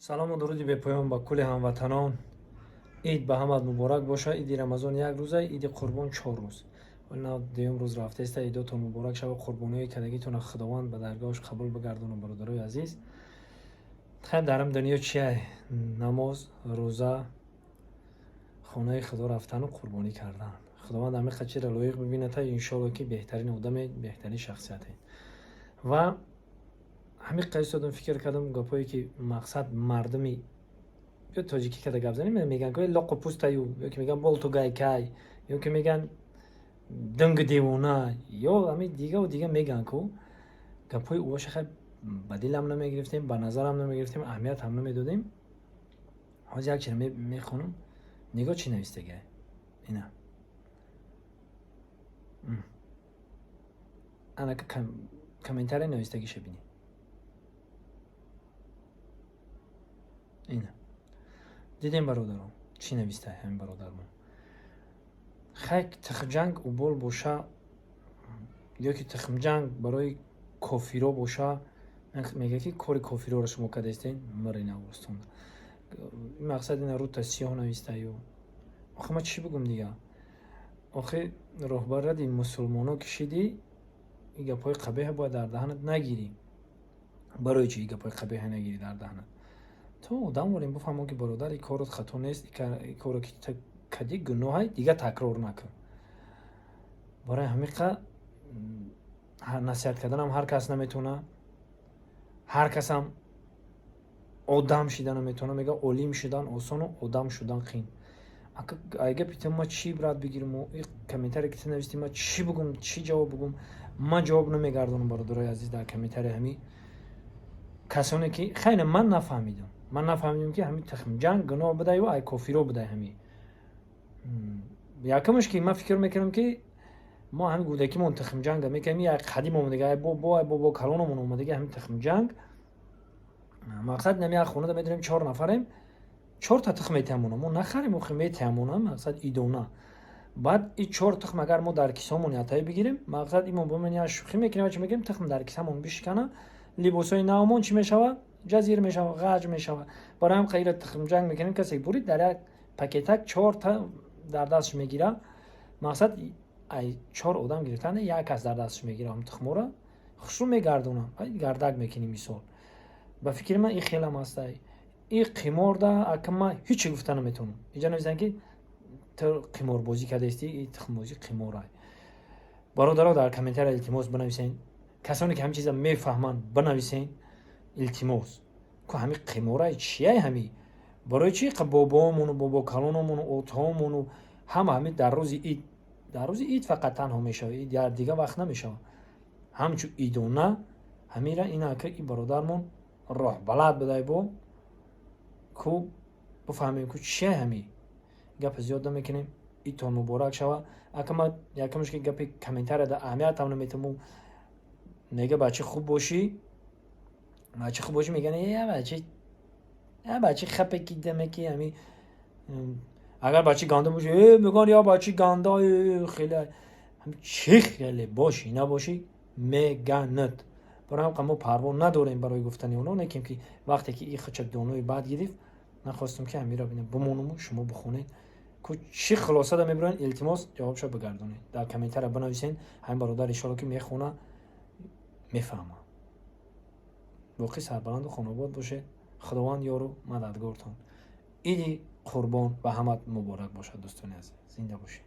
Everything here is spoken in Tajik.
салому дуруди бепоён ба кулли ҳамватанон. ид ба ҳамат муборак боша. Иди рамазон як рӯза, иди қурбон 4 рӯз. вале дуюм рӯз рафтеста. идотон муборак шава. қурбониҳои кардагитонро худованд ба даргоҳаш қабул бигардонад. бародарои азиз, хайр дарам дунё чия? намоз, рӯза, хонаи худо рафтану қурбонӣ кардан. худованд ҳамиқа чиро лоиқ бибинад. иншоалло ки беҳтарин одаме, беҳтарин шахсияте. ва ҳамиқа истодам фикр кардам гапое ки мақсад мардами ё тоҷикӣ када гап занем меган ки лоқу пустаю, ё ки меган болту гайкай, ё ки меган дунги девона, ё ҳами дигаву дига меган ку гапҳои ӯҳоша хай ба дилам намегирифтем, ба назарам намегирифтем, аҳамият ҳам намедодем. ҳозир як чиро мехонам. нигоҳ чӣ навистагия? ина анака комментария навистагиша бинӣ. ина дидем бародарон чӣ нависта ҳамин бародармон. хай тахҷанг убол боша ё ки тахҷанг барои кофиро боша. мега ки кори кофироро шумо кардастен марина устон мақсад ина рута сиёҳ навистаю. охе ма чӣ бигум дига? охе роҳбаради мусулмоно кишидӣ. и гапҳои қабеҳа бояд дар даҳнат нагирӣ. барои чӣ гапҳои қабеҳа нагирӣ дар даҳнат? то одам болем бифаҳмон ки бародар и корот хато нест. и коро ки кади гуноҳай дига такрор накун. барои ҳамиқа насиҳат карданам ҳар кас наметавона. ҳар касам одам шидан наметавона. мега олим шидан осону одам шудан қин. ага питам ма чӣ ибрат бигирам? комментарие ки навистӣ ма чӣ бигум, чӣ ҷавоб бигум? ман ҷавоб намегардонам бародарои азиз дар комментария. ҳами касоне ки хайна ман нафаҳмидам ки ҳами тахмҷанг гуноҳ бидай ва ай кофиро бидай. ҳами якамаш ки ман фикр мекардам ки мо ҳами гӯдакимон тахмҷанга мекардем. як қадим омадага ай бобо калонамон омадага ҳами тахмҷанг. мақсад нами як хонада медонем 4 нафарем. 4 та тухм метиҳамонам. мо нахарем охи метиҳамонам. мақсад идона. баъд и 4 тухм агар мо дар кисамон ятаи бигирем. мақсад имо бимани аз шӯхӣ мекунем чӣ мегирем тухм дар кисамон бишкана. либосои навмон чӣ мешава? ҷазир мешава, ғаҷ мешава. барои ҳам қаира тухмҷанг мекунем. касе бурид дар як пакетак 4 та дар дастш мегира. мақсад ай 4 одам гирифтан як кас дар дастш мегира ҳам тухмора хушрӯ мегардонам. гардак мекунем мисол. ба фикри ман и хелам ҳастай. и қиморда акама ҳеҷ чӣ гуфта наметавонам. иҷа нависанд ки то қиморбозӣ кардаисти. и тухмбозӣ қиморай. бародаро дар комментария илтимос бинависен. касоне ки ҳамин чиза мефаҳманд бинависен. илтимос ку ҳами қиморай чияй? ҳами барои чӣ бобоамону бобокалонамону отаомону ҳама ҳами дар рӯзи ид фақат танҳо мешава. дар дига вақт намешава. ҳамчун идона ҳамира ина ки и бародармон роҳбалад бидай бо ку бифаҳмем ку чия ҳами гапи зиёд намекунем. итон муборак шава. акама якамаш ки гапи комментария да аҳамият ҳам наметавон. мега бачи хуб бошӣ. бачи хуб бошӣ меган я бачи хапе ки демеки ҳами. агар бачи ганда бошӣ меган я бачи ганда хеле чӣ хеле бошӣ набошӣ меганад. барои ҳам мо парво надорем барои гуфтани оно. некем ки вақте ки и хачабдонои бад гирифт нахостам ки ҳамира бинем бимонуму шумо бихонед ку чӣ хулосада мебироен. илтимос ҷавобша бигардонед. дар комментария бинависен. ҳамин бародар иншоалло ки мехона мефаҳма. боқӣ сарбаланду хонобод бошед. худованд ёру мададгортон. иди қурбон ба ҳамат муборак бошад. дӯстони азиз зинда бошед.